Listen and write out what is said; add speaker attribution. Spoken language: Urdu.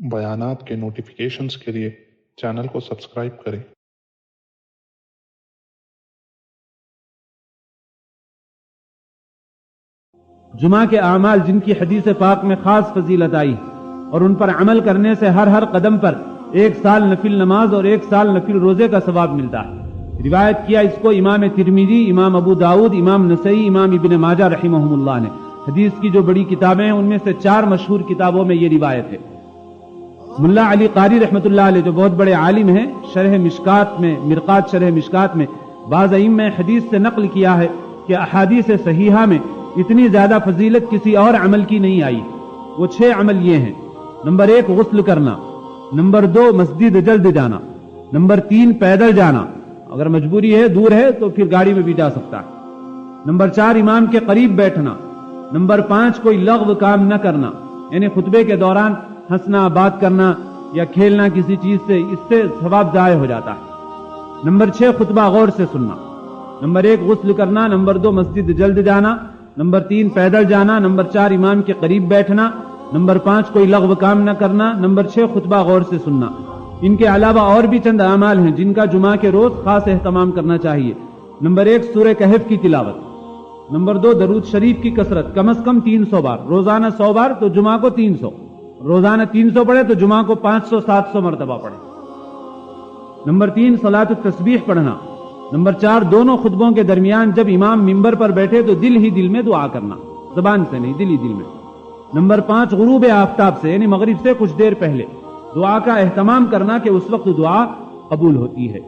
Speaker 1: بیانات کے نوٹیفیکیشنز کے لیے چینل کو سبسکرائب کریں۔
Speaker 2: جمعہ کے اعمال جن کی حدیث پاک میں خاص فضیلت آئی اور ان پر عمل کرنے سے ہر قدم پر 1 سال نفل نماز اور 1 سال نفل روزے کا ثواب ملتا ہے۔ روایت کیا اس کو امام ترمذی، امام ابو داؤد، امام نسائی، امام ابن ماجہ رحمہم اللہ نے۔ حدیث کی جو بڑی کتابیں ہیں ان میں سے 4 مشہور کتابوں میں یہ روایت ہے۔ ملا علی قاری رحمۃ اللہ علیہ جو بہت بڑے عالم ہیں، شرح مشکات میں، مرقات شرح مشکات میں بعض ائمہ حدیث سے نقل کیا ہے کہ احادیث صحیحہ میں اتنی زیادہ فضیلت کسی اور عمل کی نہیں آئی۔ وہ 6 عمل یہ ہیں: نمبر 1 غسل کرنا، نمبر 2 مسجد جلد جانا، نمبر 3 پیدل جانا، اگر مجبوری ہے دور ہے تو پھر گاڑی میں بھی جا سکتا ہے، نمبر 4 امام کے قریب بیٹھنا، نمبر 5 کوئی لغو کام نہ کرنا، یعنی خطبے کے دوران ہنسنا، بات کرنا یا کھیلنا کسی چیز سے، اس سے ثواب ضائع ہو جاتا ہے، نمبر 6 خطبہ غور سے سننا۔ نمبر 1 غسل کرنا، نمبر 2 مسجد جلد جانا، نمبر 3 پیدل جانا، نمبر 4 امام کے قریب بیٹھنا، نمبر 5 کوئی لغو کام نہ کرنا، نمبر 6 خطبہ غور سے سننا۔ ان کے علاوہ اور بھی چند اعمال ہیں جن کا جمعہ کے روز خاص اہتمام کرنا چاہیے۔ نمبر 1 سورہ کہف کی تلاوت، نمبر 2 درود شریف کی کثرت، کم از کم 300 بار، روزانہ 100 بار تو جمعہ کو 300، روزانہ 300 پڑھے تو جمعہ کو 500-700 مرتبہ پڑھے۔ نمبر 3 صلاۃ التسبیح پڑھنا۔ نمبر 4 دونوں خطبوں کے درمیان جب امام ممبر پر بیٹھے تو دل ہی دل میں دعا کرنا، زبان سے نہیں، دل ہی دل میں۔ نمبر 5 غروب آفتاب سے یعنی مغرب سے کچھ دیر پہلے دعا کا اہتمام کرنا کہ اس وقت دعا قبول ہوتی ہے۔